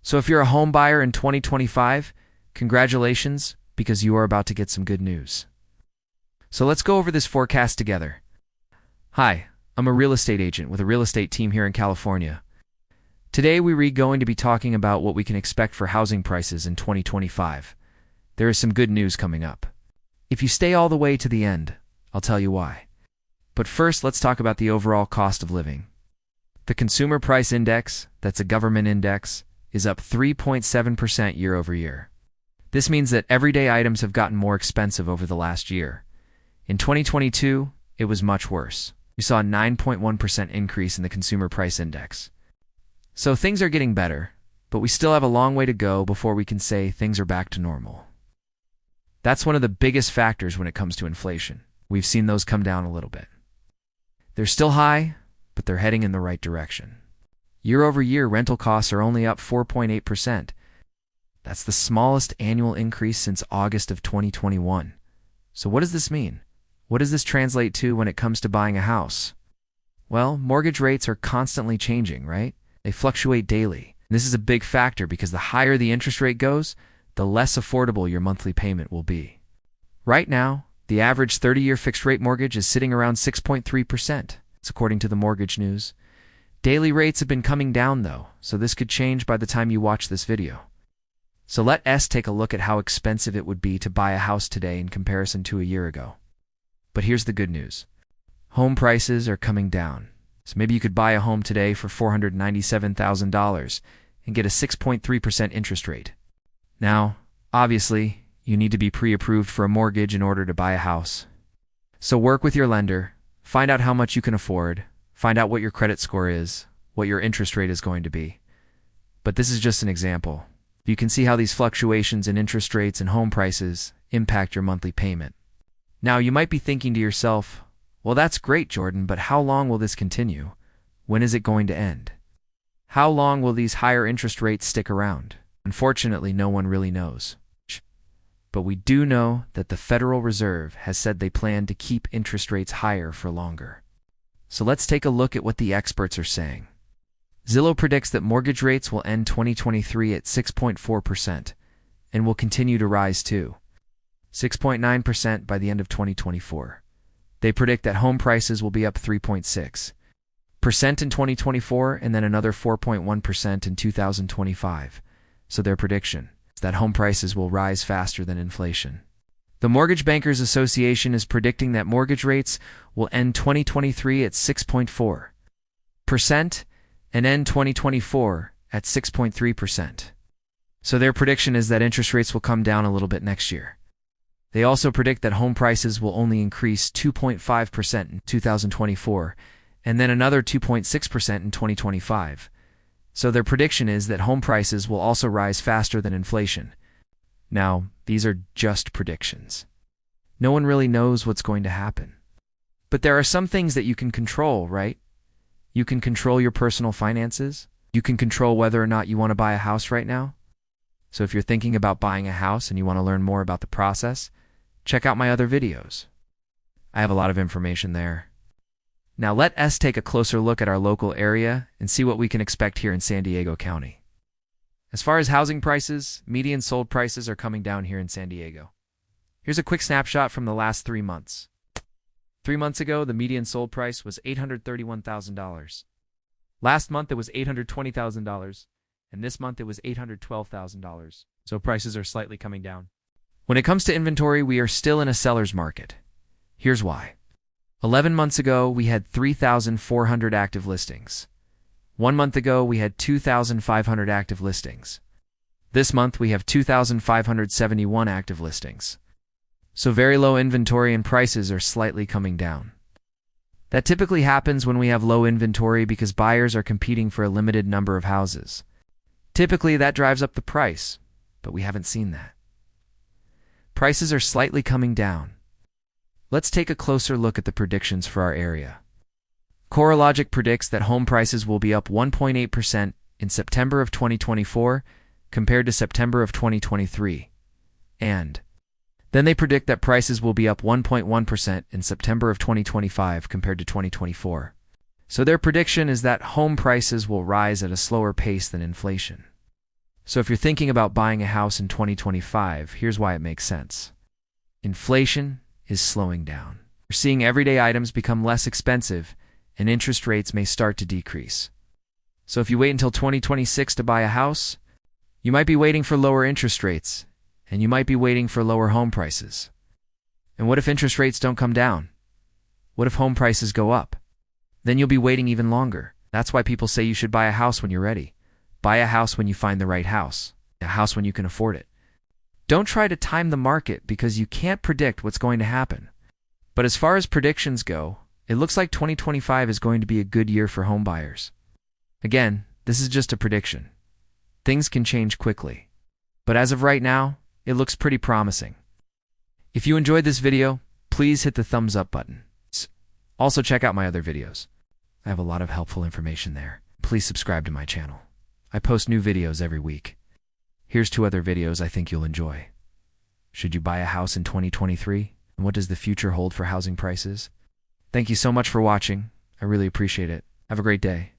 So if you're a home buyer in 2025, congratulations, because you are about to get some good news. So let's go over this forecast together. Hi, I'm a real estate agent with a real estate team here in California. Today we're going to be talking about what we can expect for housing prices in 2025. There is some good news coming up. If you stay all the way to the end, I'll tell you why. But first, let's talk about the overall cost of living. The Consumer Price Index, that's a government index, is up 3.7% year over year. This means that everyday items have gotten more expensive over the last year. In 2022, it was much worse. We saw a 9.1% increase in the Consumer Price Index. So things are getting better, but we still have a long way to go before we can say things are back to normal. That's one of the biggest factors when it comes to inflation. We've seen those come down a little bit. They're still high, but they're heading in the right direction. Year over year, rental costs are only up 4.8%. That's the smallest annual increase since August of 2021. So what does this mean? What does this translate to when it comes to buying a house? Well, mortgage rates are constantly changing, right? They fluctuate daily. This is a big factor because the higher the interest rate goes, the less affordable your monthly payment will be. Right now, the average 30-year fixed-rate mortgage is sitting around 6.3%. It's according to the Mortgage News. Daily rates have been coming down, though, so this could change by the time you watch this video. So let us take a look at how expensive it would be to buy a house today in comparison to a year ago. But here's the good news. Home prices are coming down. So maybe you could buy a home today for $497,000 and get a 6.3% interest rate. Now, obviously, you need to be pre-approved for a mortgage in order to buy a house. So work with your lender, find out how much you can afford, find out what your credit score is, what your interest rate is going to be. But this is just an example. You can see how these fluctuations in interest rates and home prices impact your monthly payment. Now, you might be thinking to yourself, well, that's great, Jordan, but how long will this continue? When is it going to end? How long will these higher interest rates stick around? Unfortunately, no one really knows. But we do know that the Federal Reserve has said they plan to keep interest rates higher for longer. So let's take a look at what the experts are saying. Zillow predicts that mortgage rates will end 2023 at 6.4% and will continue to rise to 6.9% by the end of 2024. They predict that home prices will be up 3.6% in 2024 and then another 4.1% in 2025. So their prediction is that home prices will rise faster than inflation. The Mortgage Bankers Association is predicting that mortgage rates will end 2023 at 6.4% and end 2024 at 6.3%. So their prediction is that interest rates will come down a little bit next year. They also predict that home prices will only increase 2.5% in 2024 and then another 2.6% in 2025. So their prediction is that home prices will also rise faster than inflation. Now, these are just predictions. No one really knows what's going to happen. But there are some things that you can control, right? You can control your personal finances. You can control whether or not you want to buy a house right now. So if you're thinking about buying a house and you want to learn more about the process, check out my other videos. I have a lot of information there. Now let us take a closer look at our local area and see what we can expect here in San Diego County. As far as housing prices, median sold prices are coming down here in San Diego. Here's a quick snapshot from the last 3 months. 3 months ago, the median sold price was $831,000. Last month, it was $820,000, and this month, it was $812,000. So prices are slightly coming down. When it comes to inventory, we are still in a seller's market. Here's why. 11 months ago, we had 3,400 active listings. 1 month ago, we had 2,500 active listings. This month, we have 2,571 active listings. So very low inventory and prices are slightly coming down. That typically happens when we have low inventory because buyers are competing for a limited number of houses. Typically, that drives up the price, but we haven't seen that. Prices are slightly coming down. Let's take a closer look at the predictions for our area. CoreLogic predicts that home prices will be up 1.8% in September of 2024 compared to September of 2023. And then they predict that prices will be up 1.1% in September of 2025 compared to 2024. So their prediction is that home prices will rise at a slower pace than inflation. So if you're thinking about buying a house in 2025, here's why it makes sense. Inflation is slowing down. We're seeing everyday items become less expensive, and interest rates may start to decrease. So if you wait until 2026 to buy a house, you might be waiting for lower interest rates, and you might be waiting for lower home prices. And what if interest rates don't come down? What if home prices go up? Then you'll be waiting even longer. That's why people say you should buy a house when you're ready. Buy a house when you find the right house, a house when you can afford it. Don't try to time the market because you can't predict what's going to happen. But as far as predictions go, it looks like 2025 is going to be a good year for home buyers. Again, this is just a prediction. Things can change quickly. But as of right now, it looks pretty promising. If you enjoyed this video, please hit the thumbs up button. Also check out my other videos. I have a lot of helpful information there. Please subscribe to my channel. I post new videos every week. Here's 2 other videos I think you'll enjoy. Should you buy a house in 2023? And what does the future hold for housing prices? Thank you so much for watching. I really appreciate it. Have a great day.